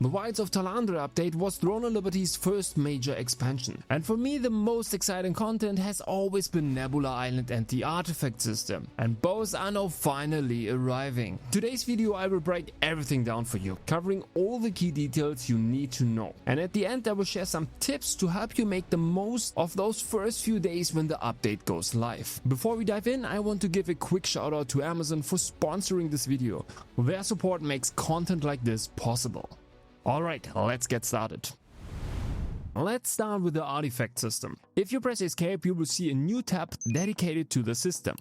The Wilds of Talandre update was Throne of Liberty's first major expansion, and for me the most exciting content has always been Nebula Island and the artifact system, and both are now finally arriving. Today's video I will break everything down for you, covering all the key details you need to know, and at the end I will share some tips to help you make the most of those first few days when the update goes live. Before we dive in, I want to give a quick shout out to Amazon for sponsoring this video. Their support makes content like this possible. Alright, let's get started. Let's start with the artifact system. If you press escape, you will see a new tab dedicated to the system.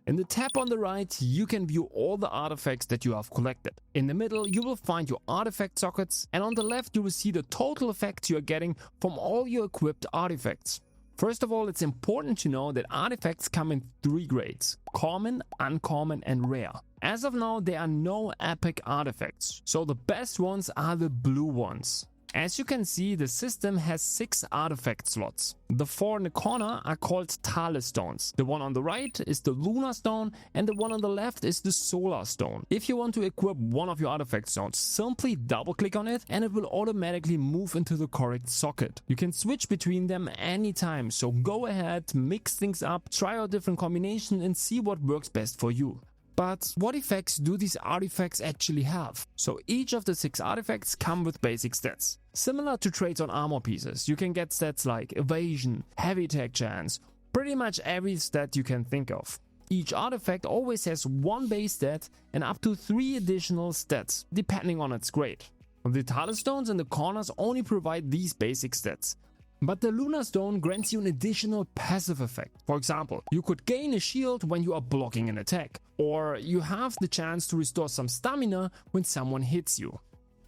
In the tab on the right, you can view all the artifacts that you have collected. In the middle, you will find your artifact sockets, and on the left you will see the total effects you are getting from all your equipped artifacts. First of all, it's important to know that artifacts come in 3 grades: common, uncommon and rare. As of now, there are no epic artifacts, so the best ones are the blue ones. As you can see, the system has 6 artifact slots. The 4 in the corner are called Thale stones. The one on the right is the lunar stone, and the one on the left is the solar stone. If you want to equip one of your artifact stones, simply double click on it and it will automatically move into the correct socket. You can switch between them anytime, so go ahead, mix things up, try out different combinations and see what works best for you. But what effects do these artifacts actually have? So each of the 6 artifacts come with basic stats. Similar to traits on armor pieces, you can get stats like evasion, heavy attack chance, pretty much every stat you can think of. Each artifact always has 1 base stat and up to 3 additional stats, depending on its grade. The Thale stones in the corners only provide these basic stats. But the lunar stone grants you an additional passive effect. For example, you could gain a shield when you are blocking an attack, or you have the chance to restore some stamina when someone hits you.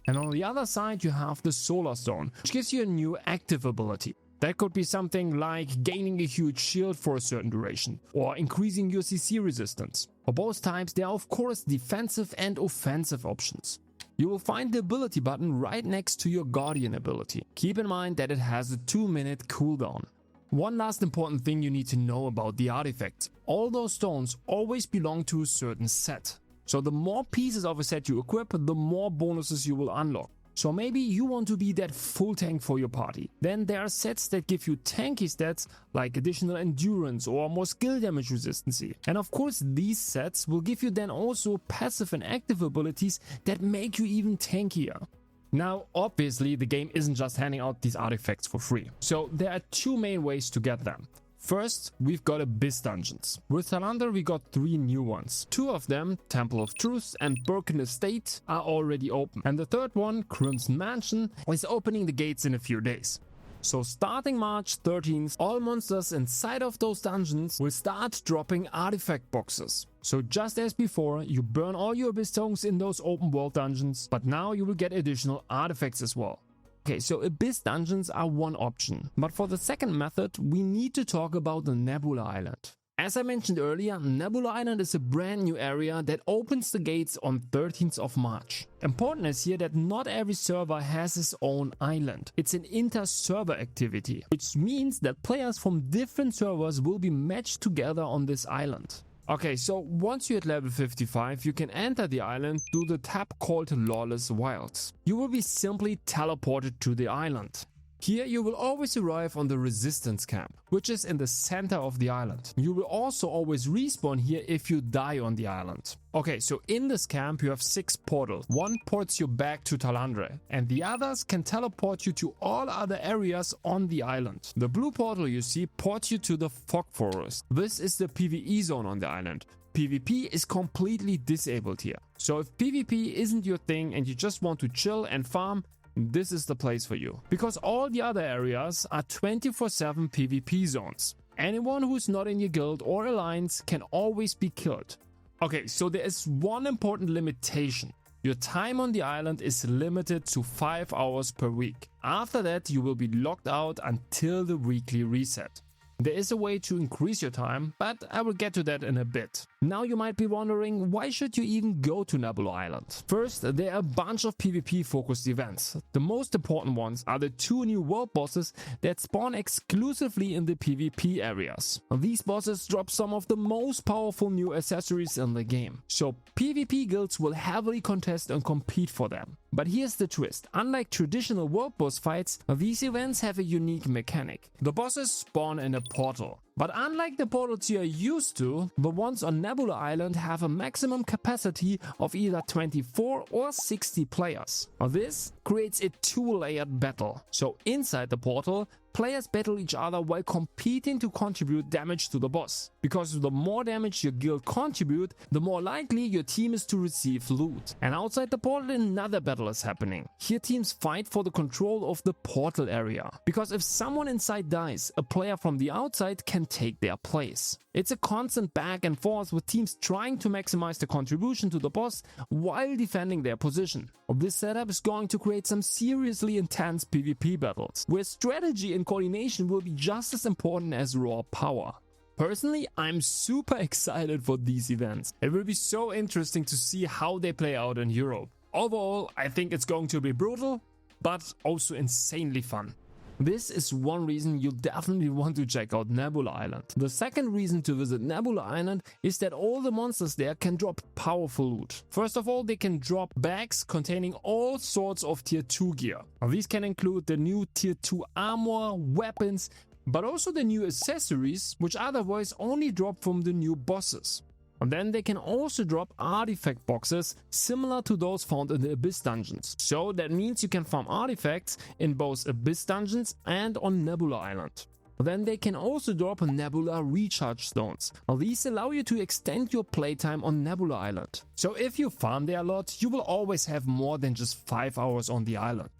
And on the other side you have the solar stone, which gives you a new active ability. That could be something like gaining a huge shield for a certain duration, or increasing your CC resistance. For both types there are of course defensive and offensive options. You will find the ability button right next to your Guardian ability. Keep in mind that it has a 2-minute cooldown. One last important thing you need to know about the artifacts. All those stones always belong to a certain set. So the more pieces of a set you equip, the more bonuses you will unlock. So maybe you want to be that full tank for your party. Then there are sets that give you tanky stats like additional endurance or more skill damage resistance. And of course these sets will give you then also passive and active abilities that make you even tankier. Now obviously the game isn't just handing out these artifacts for free. So there are 2 main ways to get them. First, we've got Abyss dungeons. With Talandre we got 3 new ones. 2 of them, Temple of Truth and Birken Estate, are already open. And the third one, Crimson Mansion, is opening the gates in a few days. So starting March 13th, all monsters inside of those dungeons will start dropping artifact boxes. So just as before, you burn all your Abyss tokens in those open world dungeons, but now you will get additional artifacts as well. Okay, so Abyss dungeons are one option, but for the second method we need to talk about the Nebula Island. As I mentioned earlier, Nebula Island is a brand new area that opens the gates on 13th of March. Important is here that not every server has its own island. It's an inter-server activity, which means that players from different servers will be matched together on this island. Okay, so once you're at level 55, you can enter the island through the tab called Lawless Wilds. You will be simply teleported to the island. Here you will always arrive on the resistance camp, which is in the center of the island. You will also always respawn here if you die on the island. Okay, so in this camp you have 6 portals. One ports you back to Talandre, and the others can teleport you to all other areas on the island. The blue portal you see ports you to the Fog Forest. This is the PvE zone on the island. PvP is completely disabled here. So if PvP isn't your thing and you just want to chill and farm, this is the place for you, because all the other areas are 24/7 PvP zones. Anyone who's not in your guild or alliance can always be killed. Okay, so there is one important limitation. Your time on the island is limited to 5 hours per week. After that you will be locked out until the weekly reset. There is a way to increase your time, but I will get to that in a bit. Now you might be wondering, why should you even go to Nebula Island? First, there are a bunch of PvP focused events. The most important ones are the 2 new world bosses that spawn exclusively in the PvP areas. These bosses drop some of the most powerful new accessories in the game, so PvP guilds will heavily contest and compete for them. But here's the twist: unlike traditional world boss fights, these events have a unique mechanic. The bosses spawn in a portal. But unlike the portals you are used to, the ones on Nebula Island have a maximum capacity of either 24 or 60 players. This creates a 2-layered battle. So inside the portal, players battle each other while competing to contribute damage to the boss. Because the more damage your guild contribute, the more likely your team is to receive loot. And outside the portal, another battle is happening. Here teams fight for the control of the portal area. Because if someone inside dies, a player from the outside can take their place. It's a constant back and forth with teams trying to maximize the contribution to the boss while defending their position. This setup is going to create some seriously intense PvP battles, where strategy and coordination will be just as important as raw power. Personally, I'm super excited for these events. It will be so interesting to see how they play out in Europe. Overall, I think it's going to be brutal, but also insanely fun. This is one reason you'll definitely want to check out Nebula Island. The second reason to visit Nebula Island is that all the monsters there can drop powerful loot. First of all, they can drop bags containing all sorts of tier 2 gear. These can include the new tier 2 armor, weapons, but also the new accessories, which otherwise only drop from the new bosses. And then they can also drop artifact boxes similar to those found in the Abyss dungeons. So that means you can farm artifacts in both Abyss dungeons and on Nebula Island. Then they can also drop Nebula recharge stones. Now these allow you to extend your playtime on Nebula Island. So if you farm there a lot, you will always have more than just 5 hours on the island.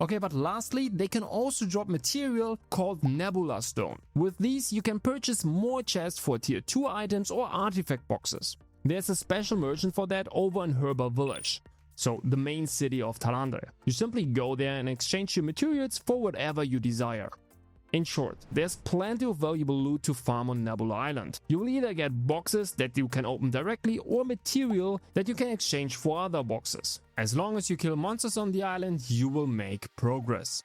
Okay, but lastly, they can also drop material called Nebula Stone. With these, you can purchase more chests for tier 2 items or artifact boxes. There's a special merchant for that over in Herbal Village, so the main city of Talandre. You simply go there and exchange your materials for whatever you desire. In short, there's plenty of valuable loot to farm on Nebula Island. You will either get boxes that you can open directly or material that you can exchange for other boxes. As long as you kill monsters on the island, you will make progress.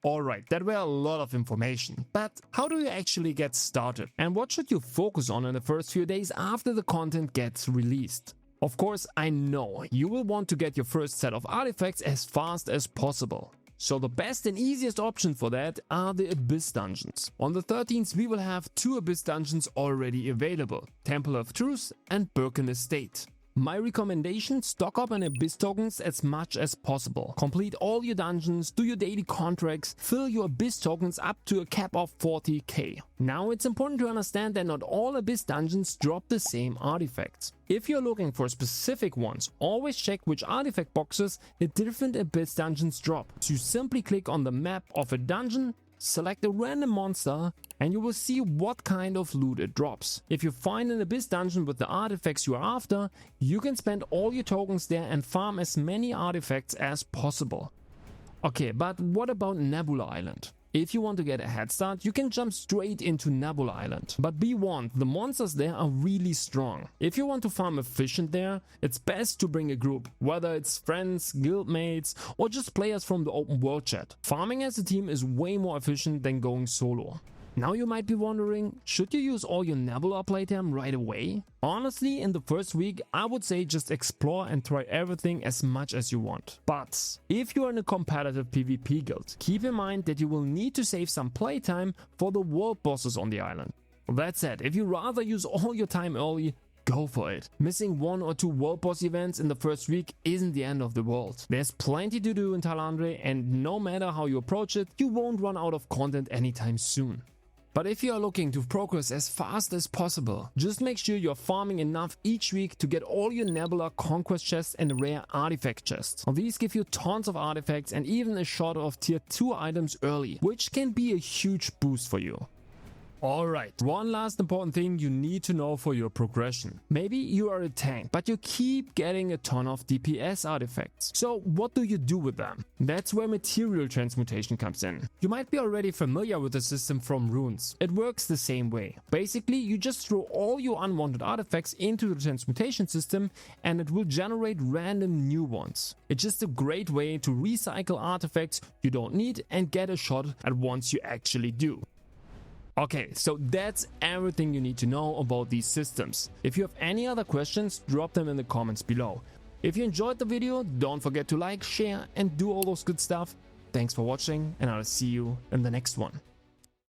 Alright, that were a lot of information, but how do you actually get started? And what should you focus on in the first few days after the content gets released? Of course, I know you will want to get your first set of artifacts as fast as possible. So the best and easiest option for that are the Abyss dungeons. On the 13th we will have 2 Abyss dungeons already available, Temple of Truth and Birken Estate. My recommendation: stock up on Abyss tokens as much as possible. Complete all your dungeons, do your daily contracts, fill your Abyss tokens up to a cap of 40k. Now it's important to understand that not all Abyss dungeons drop the same artifacts. If you're looking for specific ones, always check which artifact boxes the different Abyss dungeons drop. So you simply click on the map of a dungeon, select a random monster, and you will see what kind of loot it drops. If you find an Abyss dungeon with the artifacts you are after, you can spend all your tokens there and farm as many artifacts as possible. Okay, but what about Nebula Island? If you want to get a head start, you can jump straight into Nebula Island. But be warned, the monsters there are really strong. If you want to farm efficient there, it's best to bring a group, whether it's friends, guildmates, or just players from the open world chat. Farming as a team is way more efficient than going solo. Now you might be wondering, should you use all your Nebula playtime right away? Honestly, in the first week, I would say just explore and try everything as much as you want. But if you are in a competitive PvP guild, keep in mind that you will need to save some playtime for the world bosses on the island. That said, if you rather use all your time early, go for it. Missing 1 or 2 world boss events in the first week isn't the end of the world. There's plenty to do in Talandre, and no matter how you approach it, you won't run out of content anytime soon. But if you are looking to progress as fast as possible, just make sure you're farming enough each week to get all your Nebula conquest chests and rare artifact chests. These give you tons of artifacts and even a shot of tier 2 items early, which can be a huge boost for you. Alright, one last important thing you need to know for your progression. Maybe you are a tank, but you keep getting a ton of DPS artifacts. So what do you do with them? That's where material transmutation comes in. You might be already familiar with the system from runes. It works the same way. Basically, you just throw all your unwanted artifacts into the transmutation system and it will generate random new ones. It's just a great way to recycle artifacts you don't need and get a shot at ones you actually do. Okay, so that's everything you need to know about these systems. If you have any other questions, drop them in the comments below. If you enjoyed the video, don't forget to like, share and do all those good stuff. Thanks for watching and I'll see you in the next one.